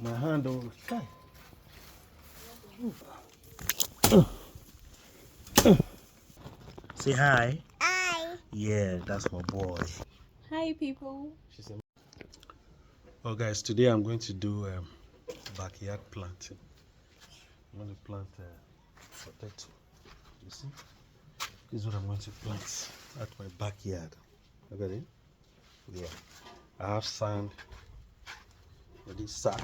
My hand over. Say hi. Hi. Yeah, that's my boy. Hi, people. Oh, guys, today I'm going to do backyard planting. I'm going to plant potato. You see? This is what I'm going to plant at my backyard. Look at it. Yeah. I have sand with this sack.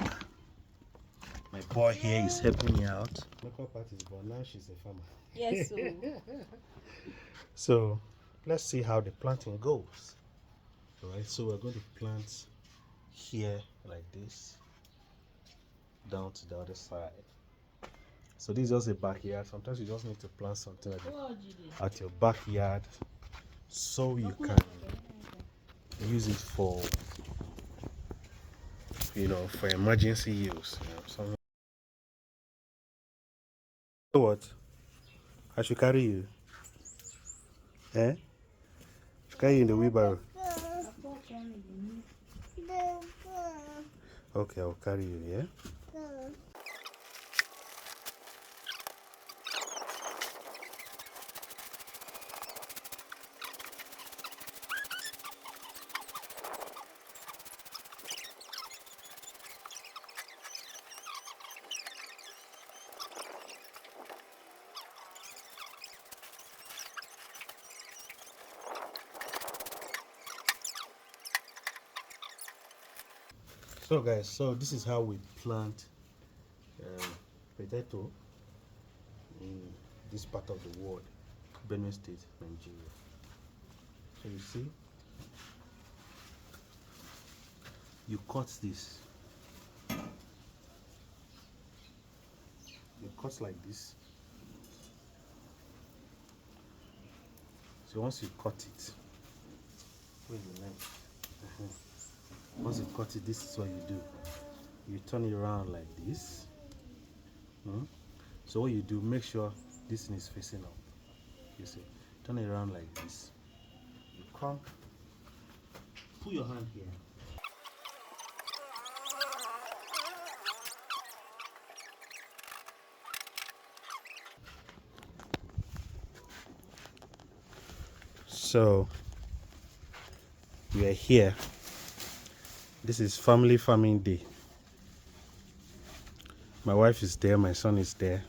My boy here is helping me out. Local parties, but now she's a farmer. Yes, so. So let's see how the planting goes. All right, so we're going to plant here like this, down to the other side. So this is just a backyard. Sometimes you just need to plant something at your backyard so you can use it for, for emergency use. Something. So what? I should carry you. Eh? Should carry you in the wheelbarrow. Okay, I'll carry you, yeah? So guys, so this is how we plant potato in this part of the world, Benue State, Nigeria. So you see, you cut this. You cut like this. So once you cut it, where's the knife? Once you cut it, this is what you do. You turn it around like this. So what you do, make sure this thing is facing up. You see, turn it around like this. You come, put your hand here. So we are here. This is family farming day. My wife is there, my son is there.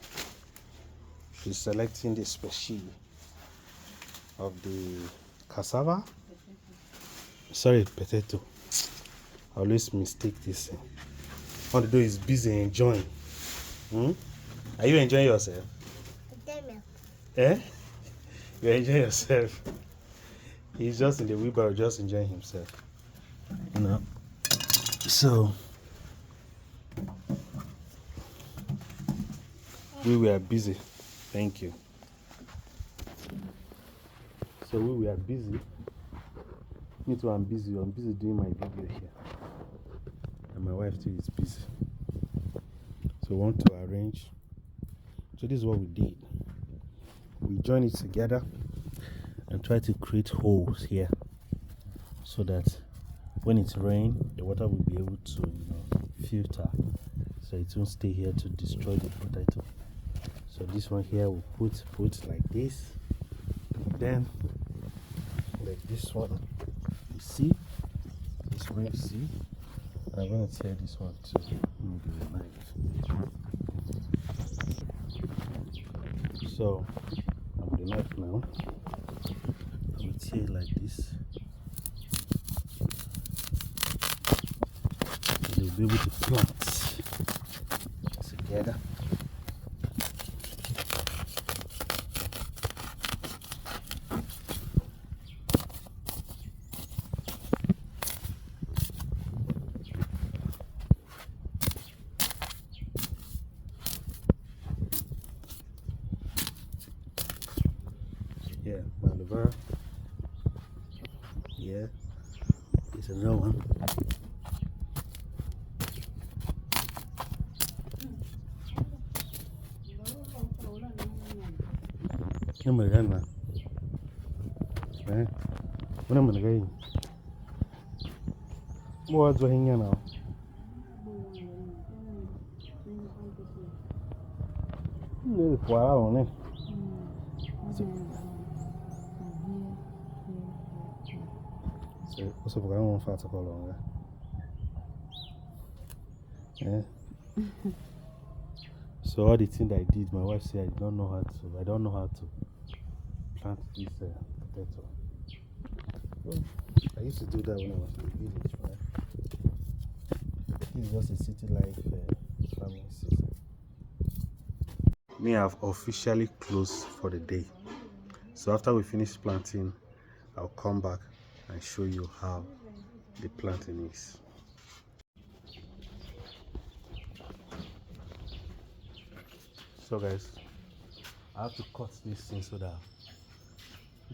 He's selecting the species of the cassava. Sorry, potato. I always mistake this thing. All the do is busy enjoying. Are you enjoying yourself? Eh? You're enjoying yourself. He's just in the wheelbarrow, just enjoying himself. So we were busy. Thank you. So we were busy. Me too, I'm busy. I'm busy doing my video here. And my wife too is busy. So we want to arrange. So this is what we did. We join it together and try to create holes here so that when it rains, the water will be able to, filter, so it won't stay here to destroy the potato. So this one here will put like this, then like this one. You see, this one you see. I'm gonna tear this one too. Maybe a knife. So I'm with the knife now. I will tear like this. You'll be able to plant together. Yeah, aloe vera. Yeah, it's another one. Nhưng mà gan mà đấy, bữa nay mình gây mua cho hình như nào Really pour out on it. So, what's up? I don't want to call longer. Yeah. So all the things I did, my wife said I don't know how to plant this potato. Well, I used to do that when I was in the village, right? This is just a city life farming season. Me, I've officially closed for the day. So after we finish planting, I'll come back and show you how the planting is. So guys, I have to cut this thing so that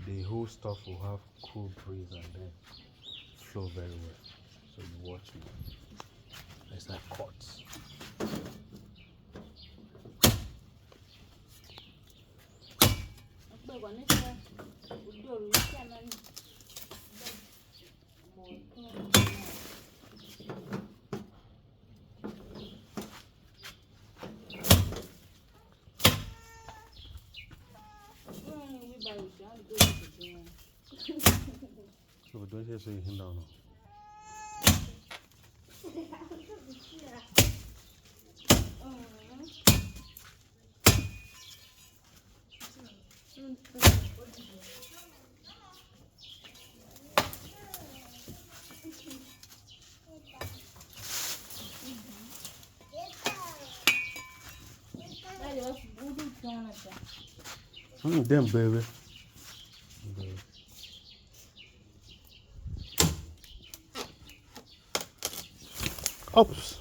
the whole stuff will have cool breeze and then flow very well. So you watch me as I cut. So we don't hear so you him down now. Damn baby. Oops.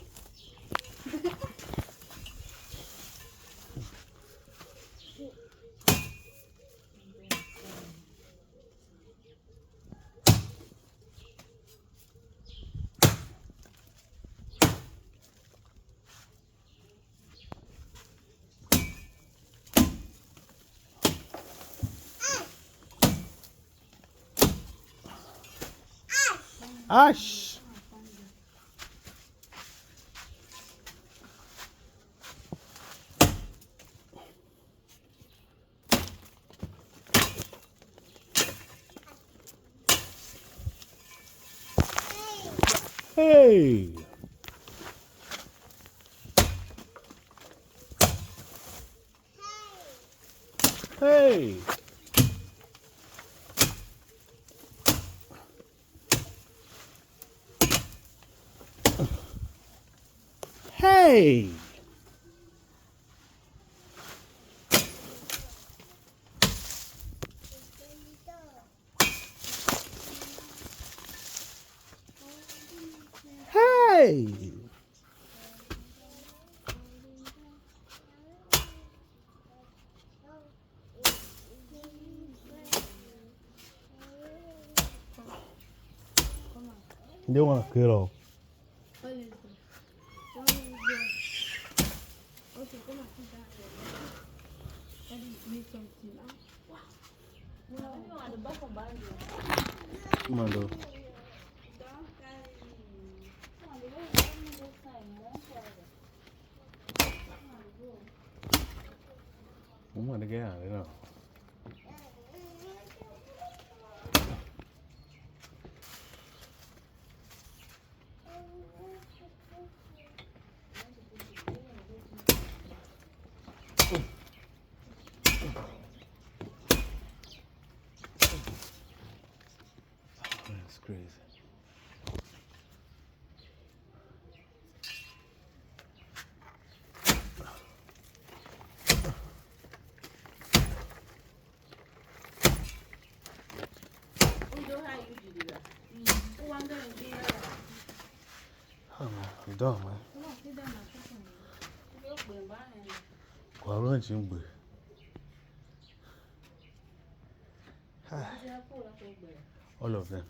Ash. Hey. Hey. Hey. Hey. They want to kill off. Come on, though. Come on, get out of there. That's crazy. Oh, man, you're done, man. All of them.